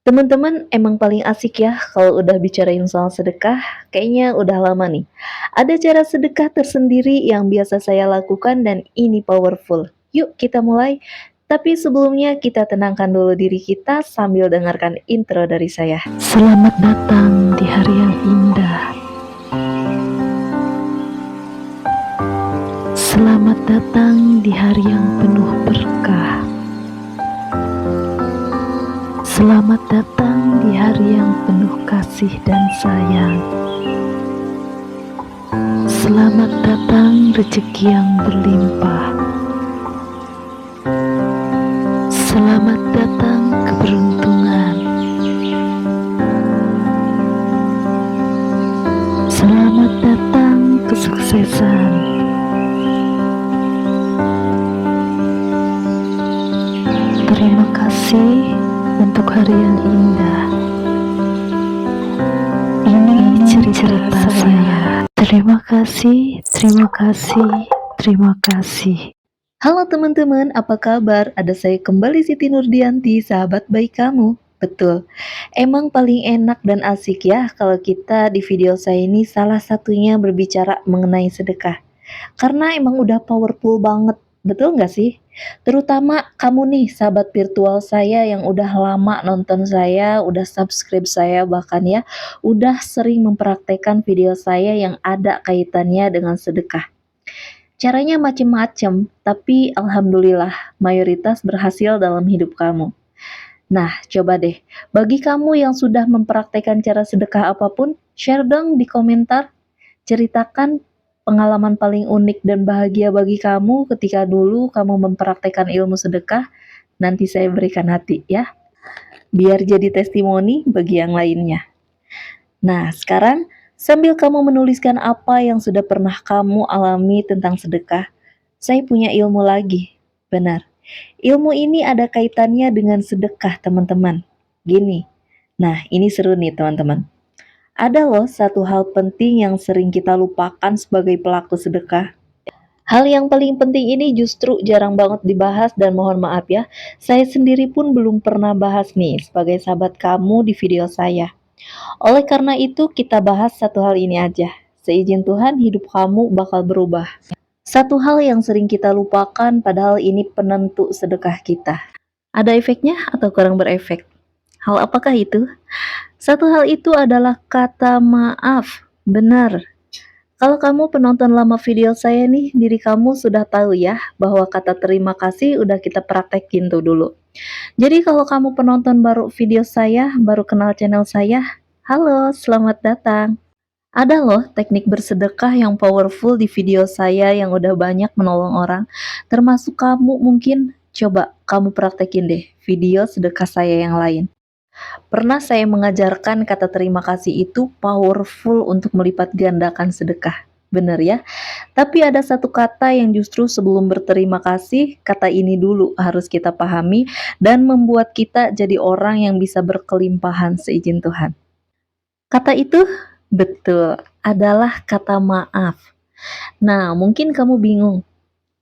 Teman-teman emang paling asik ya kalau udah bicarain soal sedekah, kayaknya udah lama nih. Ada cara sedekah tersendiri yang biasa saya lakukan dan ini powerful. Yuk kita mulai. Tapi sebelumnya kita tenangkan dulu diri kita sambil dengarkan intro dari saya. Selamat datang di hari yang indah. Selamat datang di hari yang penuh berkah. Selamat datang di hari yang penuh kasih dan sayang. Selamat datang rezeki yang berlimpah. Selamat datang keberuntungan. Selamat datang kesuksesan. Terima kasih untuk hari yang indah. Ini cerita saya. Terima kasih, terima kasih, terima kasih. Halo teman-teman, apa kabar? Ada saya kembali Siti Nurdianti, sahabat baik kamu. Betul, emang paling enak dan asik ya kalau kita di video saya ini salah satunya berbicara mengenai sedekah. Karena emang udah powerful banget, betul nggak sih? Terutama kamu nih sahabat virtual saya yang udah lama nonton saya, udah subscribe saya bahkan ya, udah sering mempraktekkan video saya yang ada kaitannya dengan sedekah. Caranya macem-macem, tapi alhamdulillah mayoritas berhasil dalam hidup kamu. Nah, coba deh, bagi kamu yang sudah mempraktekkan cara sedekah apapun, share dong di komentar. Ceritakan pengalaman paling unik dan bahagia bagi kamu ketika dulu kamu mempraktekkan ilmu sedekah. Nanti saya berikan hati ya, biar jadi testimoni bagi yang lainnya. Nah, sekarang sambil kamu menuliskan apa yang sudah pernah kamu alami tentang sedekah, saya punya ilmu lagi. Benar, ilmu ini ada kaitannya dengan sedekah, teman-teman. Gini, nah ini seru nih teman-teman. Ada loh satu hal penting yang sering kita lupakan sebagai pelaku sedekah. Hal yang paling penting ini justru jarang banget dibahas dan mohon maaf ya, saya sendiri pun belum pernah bahas nih sebagai sahabat kamu di video saya. Oleh karena itu kita bahas satu hal ini aja. Seizin Tuhan hidup kamu bakal berubah. Satu hal yang sering kita lupakan padahal ini penentu sedekah kita. Ada efeknya atau kurang berefek? Hal apakah itu? Satu hal itu adalah kata maaf. Benar. Kalau kamu penonton lama video saya nih, diri kamu sudah tahu ya bahwa kata terima kasih udah kita praktekin tuh dulu. Jadi kalau kamu penonton baru video saya, baru kenal channel saya, halo, selamat datang. Ada loh teknik bersedekah yang powerful di video saya yang udah banyak menolong orang, termasuk kamu mungkin. Coba kamu praktekin deh video sedekah saya yang lain. Pernah saya mengajarkan kata terima kasih itu powerful untuk melipat gandakan sedekah. Bener ya? Tapi ada satu kata yang justru sebelum berterima kasih, kata ini dulu harus kita pahami dan membuat kita jadi orang yang bisa berkelimpahan seizin Tuhan. Kata itu, betul, adalah kata maaf. Nah, mungkin kamu bingung.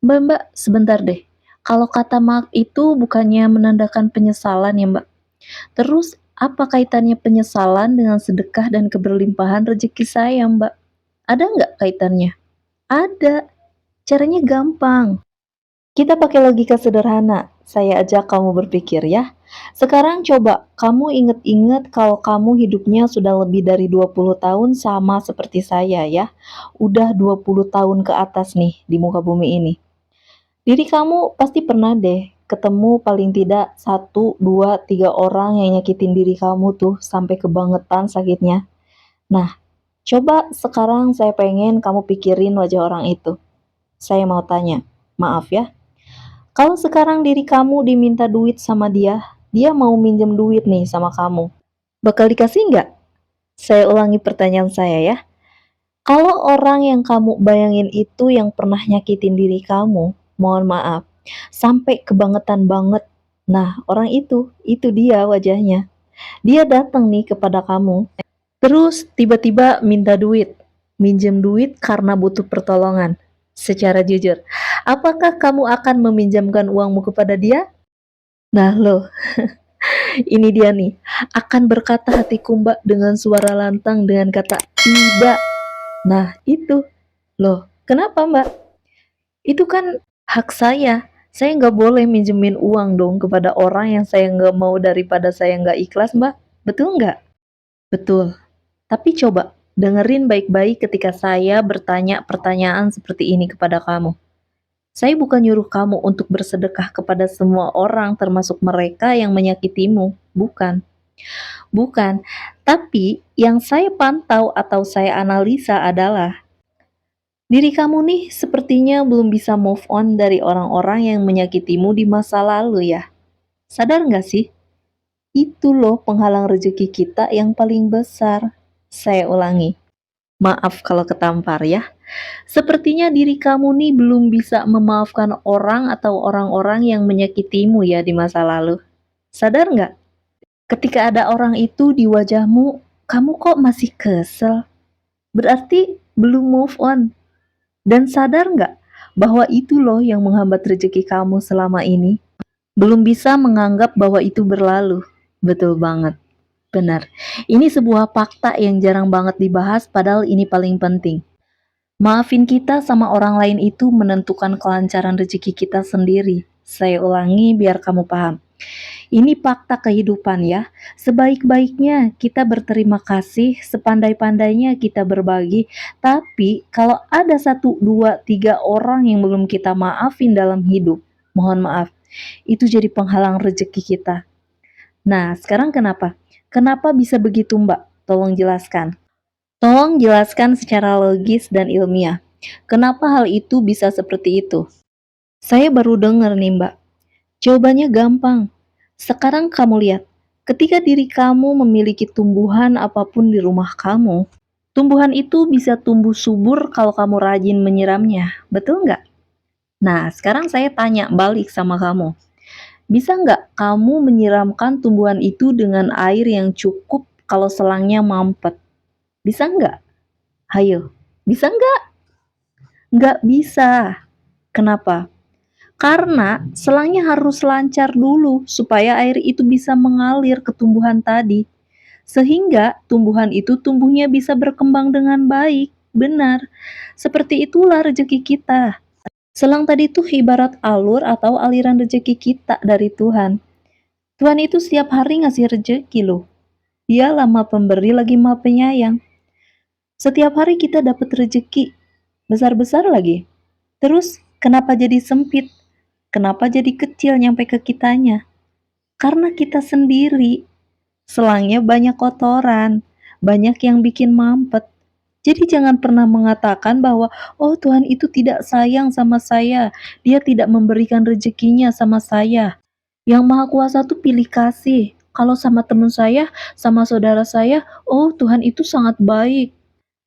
Mbak, sebentar deh. Kalau kata maaf itu bukannya menandakan penyesalan ya, Mbak? Terus, apa kaitannya penyesalan dengan sedekah dan keberlimpahan rezeki saya, Mbak? Ada nggak kaitannya? Ada. Caranya gampang. Kita pakai logika sederhana. Saya ajak kamu berpikir ya. Sekarang coba kamu inget-inget kalau kamu hidupnya sudah lebih dari 20 tahun sama seperti saya ya. Udah 20 tahun ke atas nih di muka bumi ini. Diri kamu pasti pernah deh ketemu paling tidak 1, 2, 3 orang yang nyakitin diri kamu tuh sampai kebangetan sakitnya. Nah, coba sekarang saya pengen kamu pikirin wajah orang itu. Saya mau tanya, maaf ya. Kalau sekarang diri kamu diminta duit sama dia, dia mau minjem duit nih sama kamu. Bakal dikasih nggak? Saya ulangi pertanyaan saya ya. Kalau orang yang kamu bayangin itu yang pernah nyakitin diri kamu, mohon maaf, sampai kebangetan banget. Nah, orang itu dia wajahnya. Dia datang nih kepada kamu, terus tiba-tiba minta duit, minjem duit karena butuh pertolongan. Secara jujur, apakah kamu akan meminjamkan uangmu kepada dia? Nah loh, Ini dia nih, akan berkata hatiku Mbak dengan suara lantang dengan kata tidak. Nah itu, loh kenapa Mbak? Itu kan hak saya. Saya nggak boleh minjemin uang dong kepada orang yang saya nggak mau daripada saya nggak ikhlas Mbak. Betul nggak? Betul. Tapi coba dengerin baik-baik ketika saya bertanya pertanyaan seperti ini kepada kamu. Saya bukan nyuruh kamu untuk bersedekah kepada semua orang termasuk mereka yang menyakitimu. Bukan. Bukan. Tapi yang saya pantau atau saya analisa adalah diri kamu nih sepertinya belum bisa move on dari orang-orang yang menyakitimu di masa lalu ya. Sadar nggak sih? Itu loh penghalang rezeki kita yang paling besar. Saya ulangi. Maaf kalau ketampar ya. Sepertinya diri kamu nih belum bisa memaafkan orang atau orang-orang yang menyakitimu ya di masa lalu. Sadar nggak? Ketika ada orang itu di wajahmu, kamu kok masih kesel? Berarti belum move on. Dan sadar nggak bahwa itu loh yang menghambat rezeki kamu selama ini? Belum bisa menganggap bahwa itu berlalu. Betul banget. Benar. Ini sebuah fakta yang jarang banget dibahas padahal ini paling penting. Maafin kita sama orang lain itu menentukan kelancaran rezeki kita sendiri. Saya ulangi biar kamu paham. Ini fakta kehidupan ya. Sebaik-baiknya kita berterima kasih, sepandai-pandainya kita berbagi. Tapi kalau ada 1, 2, 3 orang yang belum kita maafin dalam hidup, mohon maaf, itu jadi penghalang rezeki kita. Nah, sekarang kenapa? Kenapa bisa begitu Mbak? Tolong jelaskan. Tolong jelaskan secara logis dan ilmiah. Kenapa hal itu bisa seperti itu? Saya baru dengar nih Mbak. Jawabannya gampang. Sekarang kamu lihat, ketika diri kamu memiliki tumbuhan apapun di rumah kamu, tumbuhan itu bisa tumbuh subur kalau kamu rajin menyiramnya. Betul nggak? Nah, sekarang saya tanya balik sama kamu. Bisa nggak kamu menyiramkan tumbuhan itu dengan air yang cukup kalau selangnya mampet? Bisa nggak? Hayo, bisa nggak? Nggak bisa. Kenapa? Karena selangnya harus lancar dulu supaya air itu bisa mengalir ke tumbuhan tadi. Sehingga tumbuhan itu tumbuhnya bisa berkembang dengan baik. Benar. Seperti itulah rezeki kita. Selang tadi tuh ibarat alur atau aliran rezeki kita dari Tuhan. Tuhan itu setiap hari ngasih rezeki loh. Dia lama pemberi lagi maha penyayang. Setiap hari kita dapat rezeki. Besar-besar lagi. Terus kenapa jadi sempit? Kenapa jadi kecil nyampe ke kitanya? Karena kita sendiri. Selangnya banyak kotoran, banyak yang bikin mampet. Jadi jangan pernah mengatakan bahwa, oh Tuhan itu tidak sayang sama saya, dia tidak memberikan rezekinya sama saya. Yang Maha Kuasa tuh pilih kasih. Kalau sama teman saya, sama saudara saya, oh Tuhan itu sangat baik.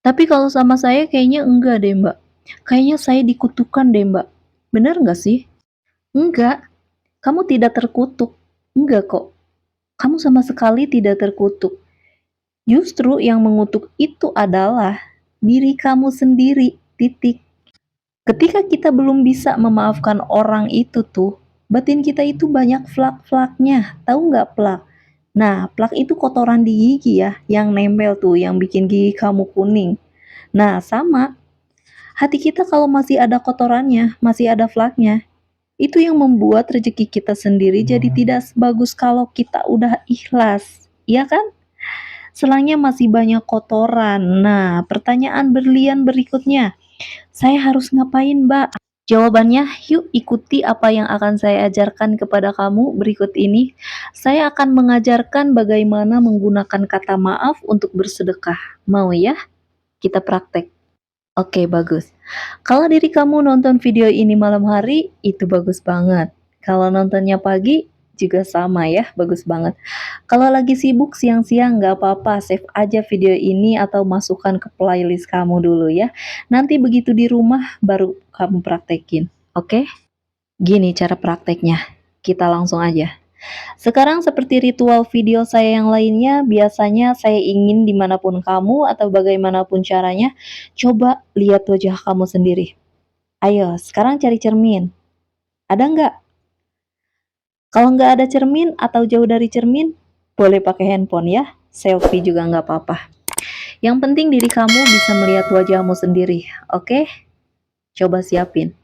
Tapi kalau sama saya kayaknya enggak deh mbak. Kayaknya saya dikutukan deh mbak. Bener nggak sih? Enggak, kamu tidak terkutuk. Enggak kok, kamu sama sekali tidak terkutuk. Justru yang mengutuk itu adalah diri kamu sendiri, titik. Ketika kita belum bisa memaafkan orang itu tuh, batin kita itu banyak flak-flaknya. Tahu nggak plak? Nah, plak itu kotoran di gigi ya, yang nempel tuh, yang bikin gigi kamu kuning. Nah, sama. Hati kita kalau masih ada kotorannya, masih ada flaknya, itu yang membuat rezeki kita sendiri jadi tidak sebagus kalau kita udah ikhlas. Iya kan? Selangnya masih banyak kotoran. Nah, pertanyaan berlian berikutnya. Saya harus ngapain, Mbak? Jawabannya, yuk ikuti apa yang akan saya ajarkan kepada kamu berikut ini. Saya akan mengajarkan bagaimana menggunakan kata maaf untuk bersedekah. Mau ya? Kita praktek. Oke, bagus. Kalau diri kamu nonton video ini malam hari, itu bagus banget. Kalau nontonnya pagi, juga sama ya, bagus banget. Kalau lagi sibuk siang-siang, nggak apa-apa, save aja video ini atau masukkan ke playlist kamu dulu ya. Nanti begitu di rumah, baru kamu praktekin. Oke? Gini cara prakteknya. Kita langsung aja. Sekarang seperti ritual video saya yang lainnya, biasanya saya ingin dimanapun kamu atau bagaimanapun caranya, coba lihat wajah kamu sendiri. Ayo, sekarang cari cermin. Ada nggak? Kalau nggak ada cermin atau jauh dari cermin, boleh pakai handphone ya, selfie juga nggak apa-apa. Yang penting diri kamu bisa melihat wajahmu sendiri, oke? Coba siapin.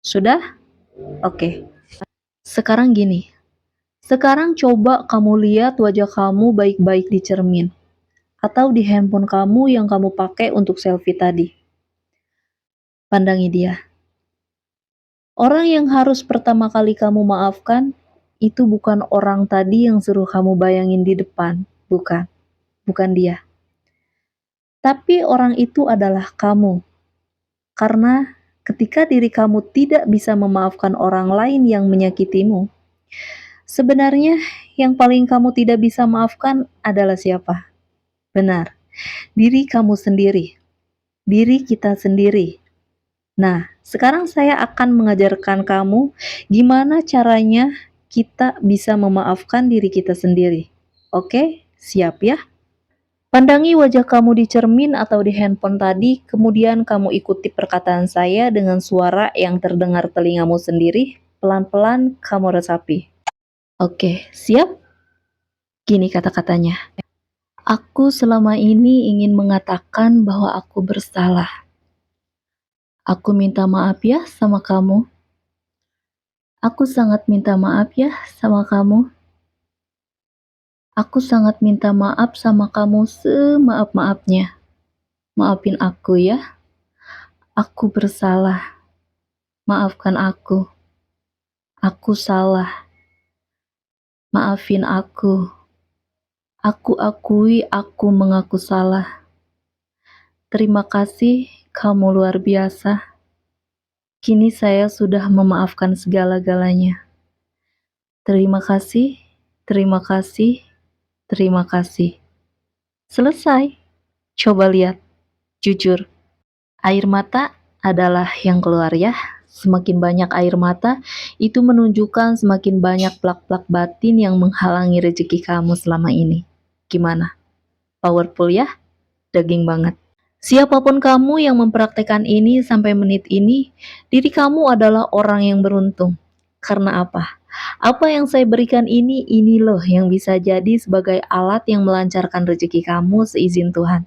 Sudah? Oke. Sekarang gini, sekarang coba kamu lihat wajah kamu baik-baik di cermin atau di handphone kamu yang kamu pakai untuk selfie tadi. Pandangi dia. Orang yang harus pertama kali kamu maafkan itu bukan orang tadi yang suruh kamu bayangin di depan, bukan dia. Tapi orang itu adalah kamu. Karena ketika diri kamu tidak bisa memaafkan orang lain yang menyakitimu, sebenarnya yang paling kamu tidak bisa maafkan adalah siapa? Benar, diri kamu sendiri, diri kita sendiri. Nah, sekarang saya akan mengajarkan kamu gimana caranya kita bisa memaafkan diri kita sendiri. Oke, siap ya? Pandangi wajah kamu di cermin atau di handphone tadi, kemudian kamu ikuti perkataan saya dengan suara yang terdengar telingamu sendiri. Pelan-pelan kamu resapi. Oke, siap? Gini kata-katanya. Aku selama ini ingin mengatakan bahwa aku bersalah. Aku minta maaf ya sama kamu. Aku sangat minta maaf ya sama kamu. Aku sangat minta maaf sama kamu semaaf-maafnya. Maafin aku ya. Aku bersalah. Maafkan aku. Aku salah. Maafin aku. Aku akui aku mengaku salah. Terima kasih, kamu luar biasa. Kini saya sudah memaafkan segala-galanya. Terima kasih, terima kasih, terima kasih. Selesai. Coba lihat, jujur. Air mata adalah yang keluar ya. Semakin banyak air mata, itu menunjukkan semakin banyak plak-plak batin yang menghalangi rezeki kamu selama ini. Gimana? Powerful ya? Daging banget. Siapapun kamu yang mempraktekkan ini sampai menit ini, diri kamu adalah orang yang beruntung. Karena apa? Apa yang saya berikan ini loh yang bisa jadi sebagai alat yang melancarkan rezeki kamu seizin Tuhan.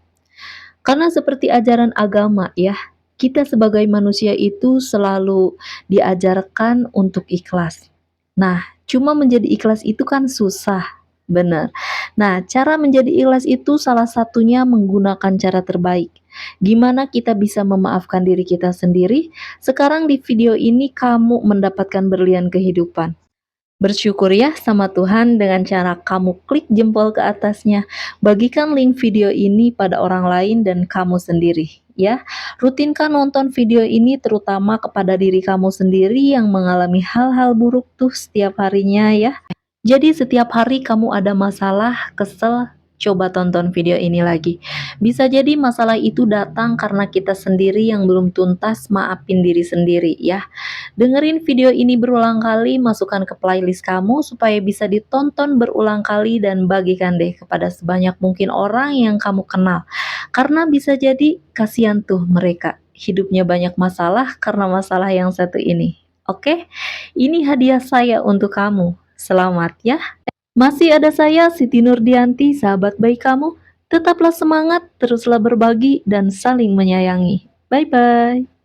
Karena seperti ajaran agama ya, kita sebagai manusia itu selalu diajarkan untuk ikhlas. Nah, cuma menjadi ikhlas itu kan susah, benar. Nah, cara menjadi ikhlas itu salah satunya menggunakan cara terbaik. Gimana kita bisa memaafkan diri kita sendiri? Sekarang di video ini kamu mendapatkan berlian kehidupan. Bersyukur ya sama Tuhan dengan cara kamu klik jempol ke atasnya, bagikan link video ini pada orang lain dan kamu sendiri ya. Rutinkan nonton video ini terutama kepada diri kamu sendiri yang mengalami hal-hal buruk tuh setiap harinya ya. Jadi setiap hari kamu ada masalah, kesel, coba tonton video ini lagi. Bisa jadi masalah itu datang karena kita sendiri yang belum tuntas maafin diri sendiri ya. Dengerin video ini berulang kali, masukkan ke playlist kamu supaya bisa ditonton berulang kali dan bagikan deh kepada sebanyak mungkin orang yang kamu kenal. Karena bisa jadi kasihan tuh mereka, hidupnya banyak masalah karena masalah yang satu ini. Oke, ini hadiah saya untuk kamu. Selamat ya. Masih ada saya, Siti Nurdianti, sahabat baik kamu. Tetaplah semangat, teruslah berbagi, dan saling menyayangi. Bye-bye.